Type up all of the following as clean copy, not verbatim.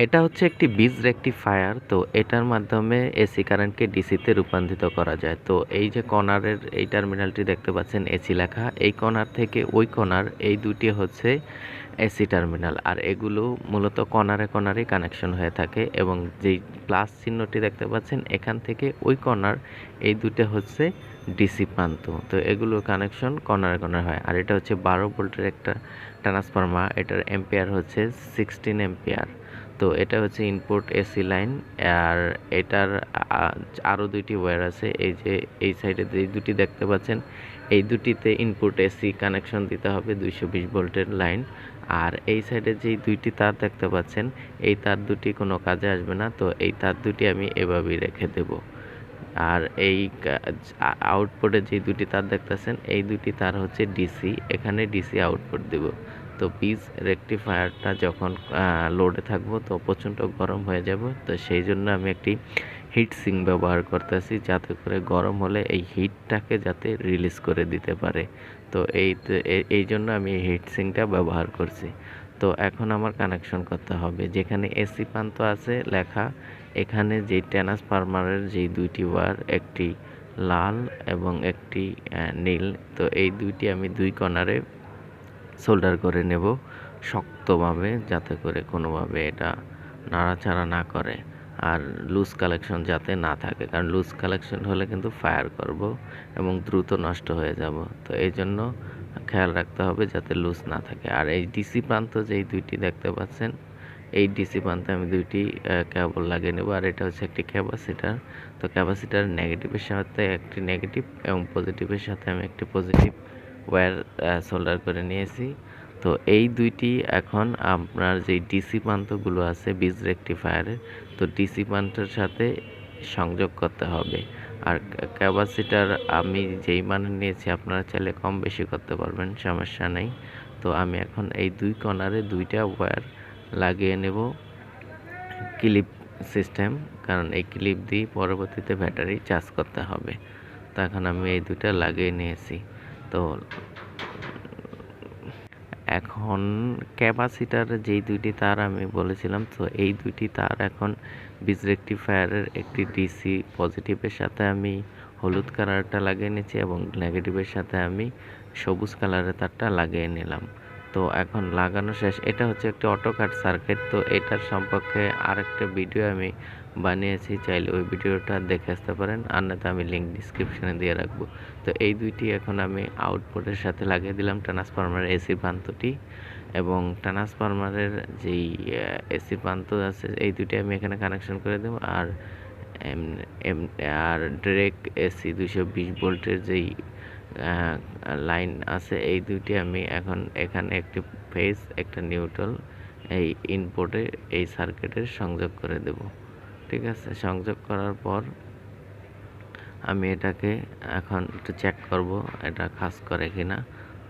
এটা হচ্ছে একটি বীজ রেকটিফায়ার। তো এটার মাধ্যমে এসি কারেন্টকে ডিসিতে রূপান্তরিত করা যায়। তো এই যে কর্নারের এই টার্মিনালটি দেখতে পাচ্ছেন এসি লেখা, এই কর্নার থেকে ওই কর্নার এই দুটি হচ্ছে এসি টার্মিনাল। আর এগুলো মূলত কর্নারে কর্নারেই কানেকশন হয়ে থাকে এবং যেই প্লাস চিহ্নটি দেখতে পাচ্ছেন এখান থেকে ওই কর্নার এই দুটো হচ্ছে ডিসি প্রান্ত। তো এগুলোর কানেকশন কর্নারে কর্নার হয়। আর এটা হচ্ছে 12 ভোল্টের একটা ট্রান্সফরমার, এটার এম্পিয়ার হচ্ছে 16 এম্পিয়ার। তো এটা হচ্ছে ইনপুট এসি লাইন। আর এটার আরও দুইটি ওয়্যার আছে, এই যে এই সাইডে যে দুটি দেখতে পাচ্ছেন এই দুটিতে ইনপুট এসি কানেকশন দিতে হবে 220 ভোল্টের লাইন। আর এই সাইডে যেই দুইটি তার দেখতে পাচ্ছেন এই তার দুটি কোনো কাজে আসবে না, তো এই তার দুটি আমি এভাবেই রেখে দেব। আর এই আউটপুটে যে দুটি তার দেখতেছেন এই দুটি তার হচ্ছে ডিসি, এখানে ডিসি আউটপুট দেব। তো বীজ রেকটিফায়ারটা যখন লোডে থাকবো তো প্রচণ্ড গরম হয়ে যাব, তো সেই জন্য আমি একটি হিট সিঙ্ক ব্যবহার করতেছি যাতে করে গরম হলে এই হিটটাকে যাতে রিলিজ করে দিতে পারে। তো এই জন্য আমি এই হিট সিঙ্কটা ব্যবহার করছি। তো এখন আমার কানেকশন করতে হবে, যেখানে এসি প্রান্ত আছে লেখা এখানে যে ট্রান্সফরমারের যেই দুইটি ওয়্যার, একটি লাল এবং একটি নীল, তো এই দুইটি আমি দুই কর্নারে সোল্ডার করে নেব শক্তভাবে, যাতে করে কোনোভাবে এটা নাড়াচাড়া না করে আর লুজ কালেকশন যাতে না থাকে, কারণ লুজ কালেকশন হলে কিন্তু ফায়ার করব এবং দ্রুত নষ্ট হয়ে যাব। তো এই জন্য খেয়াল রাখতে হবে যাতে লুজ না থাকে। আর এই ডিসি প্রান্ত যেই দুইটি দেখতে পাচ্ছেন এই ডিসি প্রান্তে আমি দুইটি কেবল লাগিয়ে নেব। আর এটা হচ্ছে একটি ক্যাপাসিটার। তো ক্যাপাসিটার নেগেটিভের সাথে একটি নেগেটিভ এবং পজিটিভের সাথে আমি একটি পজিটিভ ওয়্যার সোল্ডার করে নিয়েছি। তো এই দুইটি এখন আপনার যেই ডিসি প্রান্তগুলো আছে বীজ রেকটিফায়ারের, তো ডিসি প্রান্তের সাথে সংযোগ করতে হবে। আর ক্যাপাসিটার আমি যেই মানে নিয়েছি আপনারা চাইলে কম বেশি করতে পারবেন, সমস্যা নেই। তো আমি এখন এই দুই কর্নারে দুইটা ওয়্যার লাগিয়ে নেব ক্লিপ সিস্টেম, কারণ এই ক্লিপ দিয়ে পরবর্তীতে ব্যাটারি চার্জ করতে হবে। তো এখন আমি এই দুইটা লাগিয়ে নিয়েছি। তো এখন ক্যাপাসিটার যেই দুইটি তার আমি বলেছিলাম, তো এই দুইটি তার এখন বীজ রেকটিফায়ারের একটি ডিসি পজিটিভের সাথে আমি হলুদ কালারটা লাগিয়ে নিয়েছি এবং নেগেটিভের সাথে আমি সবুজ কালারের তারটা লাগিয়ে নিলাম। তো এখন লাগানো শেষ। এটা হচ্ছে একটি অটোকাট সার্কিট। তো এটার সম্পর্কে আরেকটা ভিডিও আমি বানিয়েছি, চাইলে ওই ভিডিওটা দেখে আসতে পারেন, আর নয়তো আমি লিঙ্ক ডিসক্রিপশনে দিয়ে রাখবো। তো এই দুইটি এখন আমি আউটপুটের সাথে লাগিয়ে দিলাম ট্রান্সফরমারের এসি প্রান্তটি, এবং ট্রান্সফরমারের যেই এসি প্রান্ত আছে এই দুটি আমি এখানে কানেকশন করে দেবো। আর আর ডিরেক্ট এসি 220 ভোল্টের যেই লাইন আছে এই দুইটি আমি এখন এখানে একটি ফেজ একটা নিউট্রাল এই ইনপুটে এই সার্কিটের সংযোগ করে দেব। ঠিক আছে, সংযোগ করার পর আমি এটাকে এখন একটু চেক করব এটা কাজ করে কিনা।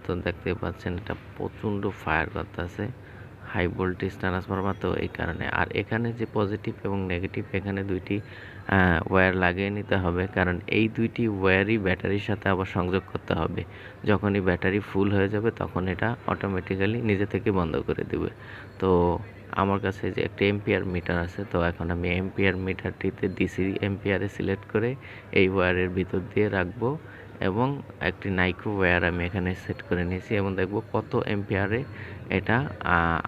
তো দেখতে পাচ্ছেন এটা প্রচণ্ড ফায়ার করতেছে, হাই ভোল্টেজ ট্রান্সফরমার, তো এই কারণে। আর এখানে যে পজিটিভ এবং নেগেটিভ এখানে দুইটি ওয়্যার লাগিয়ে নিতে হবে, কারণ এই দুইটি ওয়্যারই ব্যাটারির সাথে আবার সংযোগ করতে হবে। যখনই ব্যাটারি ফুল হয়ে যাবে তখন এটা অটোমেটিক্যালি নিজে থেকে বন্ধ করে দেবে। তো আমার কাছে যে একটা এম্পিয়ার মিটার আছে, তো এখন আমি এম্পিয়ার মিটারটিতে ডিসি এম্পিয়ারে সিলেক্ট করে এই ওয়্যারের ভিতর দিয়ে রাখবো এবং একটি নাইক্রো ওয়্যার আমি এখানে সেট করে নিয়েছি এবং দেখব কত এম্পিয়ারে এটা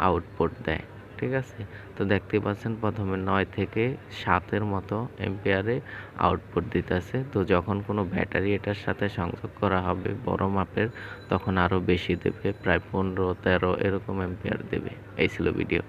আউটপুট দেয়। ঠিক আছে, তো দেখতে পাচ্ছেন প্রথমে 9 থেকে 7-এর মতো এম্পিয়ারে আউটপুট দিতেছে। তো যখন কোনো ব্যাটারি এটার সাথে সংযোগ করা হবে বড় মাপের তখন আরও বেশি দেবে, প্রায় 15-13 এরকম এম্পিয়ার দেবে। এই ছিল ভিডিও।